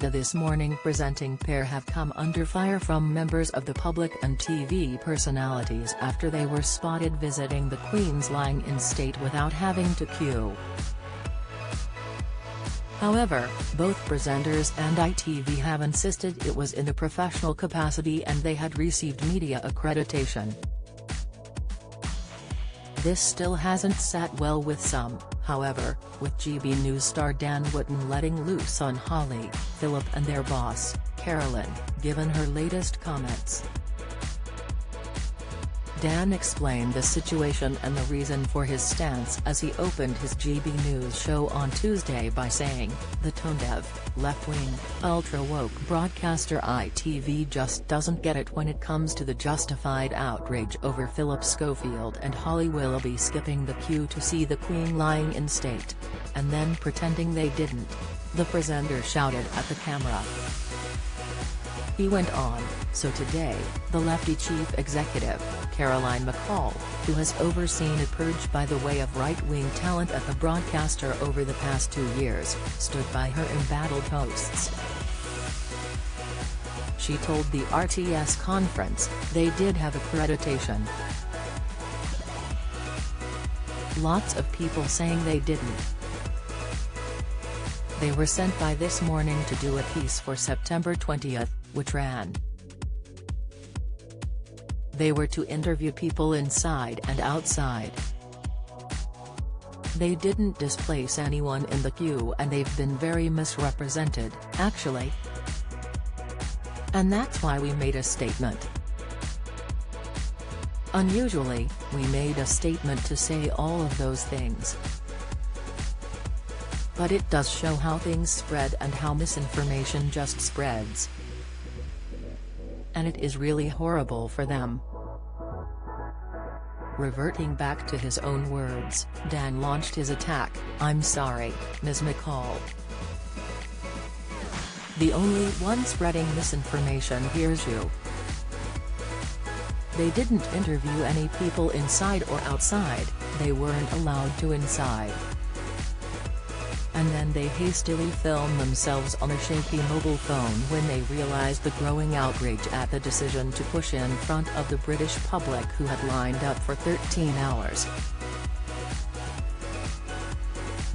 The This Morning presenting pair have come under fire from members of the public and TV personalities after they were spotted visiting the Queen's lying in state without having to queue. However, both presenters and ITV have insisted it was in a professional capacity and they had received media accreditation. This still hasn't sat well with some, however, with GB News star Dan Wootton letting loose on Holly, Philip and their boss, Carolyn, given her latest comments. Dan explained the situation and the reason for his stance as he opened his GB News show on Tuesday by saying, "The tone-deaf, left-wing, ultra-woke broadcaster ITV just doesn't get it when it comes to the justified outrage over Philip Schofield and Holly Willoughby skipping the queue to see the Queen lying in state, and then pretending they didn't," the presenter shouted at the camera. He went on, "So today, the lefty chief executive, Caroline McCall, who has overseen a purge by the way of right-wing talent at the broadcaster over the past 2 years, stood by her embattled hosts. She told the RTS conference, they did have accreditation. Lots of people saying they didn't. They were sent by This Morning to do a piece for September 20th, which ran. They were to interview people inside and outside. They didn't displace anyone in the queue and they've been very misrepresented, actually. And that's why we made a statement. Unusually, we made a statement to say all of those things. But it does show how things spread and how misinformation just spreads. And it is really horrible for them." Reverting back to his own words, Dan launched his attack, "I'm sorry, Ms. McCall. The only one spreading misinformation here's you. They didn't interview any people inside or outside, they weren't allowed to inside. And then they hastily filmed themselves on a shaky mobile phone when they realized the growing outrage at the decision to push in front of the British public who had lined up for 13 hours.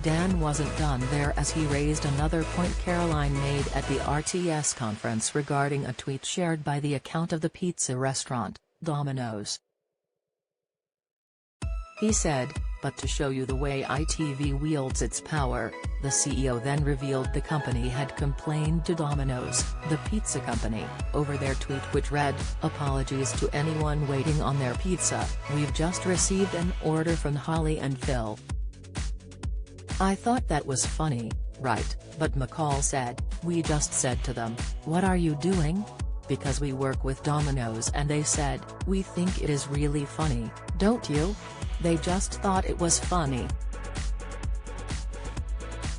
Dan wasn't done there as he raised another point Caroline made at the RTS conference regarding a tweet shared by the account of the pizza restaurant, Domino's. He said, "But to show you the way ITV wields its power," the CEO then revealed the company had complained to Domino's, the pizza company, over their tweet which read, "Apologies to anyone waiting on their pizza, we've just received an order from Holly and Phil." I thought that was funny, right, but McCall said, "We just said to them, what are you doing? Because we work with Domino's and they said, we think it is really funny, don't you? They just thought it was funny.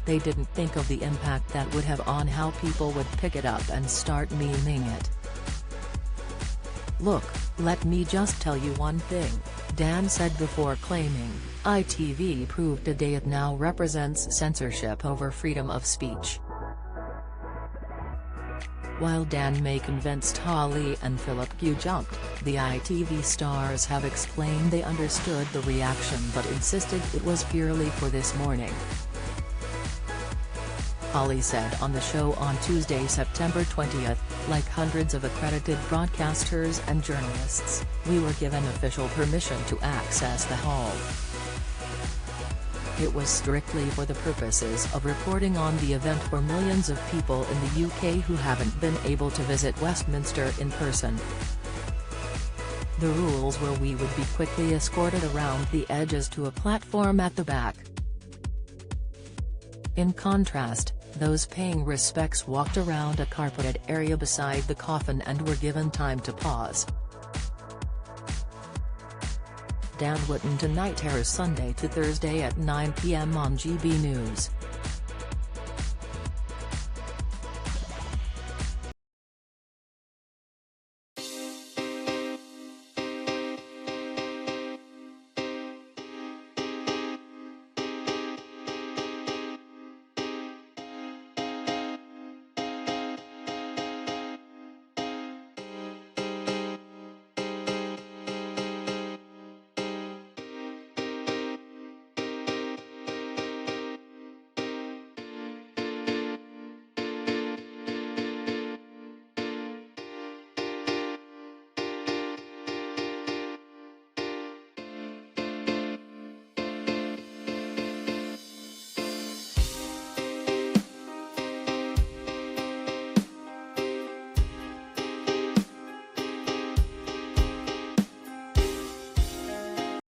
They didn't think of the impact that would have on how people would pick it up and start memeing it. Look, let me just tell you one thing," Dan said before claiming, ITV proved today it now represents censorship over freedom of speech. While Dan may convinced Holly and Philip jumped, the ITV stars have explained they understood the reaction but insisted it was purely for This Morning. Holly said on the show on Tuesday, September 20th, "Like hundreds of accredited broadcasters and journalists, we were given official permission to access the hall. It was strictly for the purposes of reporting on the event for millions of people in the UK who haven't been able to visit Westminster in person. The rules were we would be quickly escorted around the edges to a platform at the back. In contrast, those paying respects walked around a carpeted area beside the coffin and were given time to pause." Dan Wootton Tonight airs Sunday to Thursday at 9 p.m. on GB News.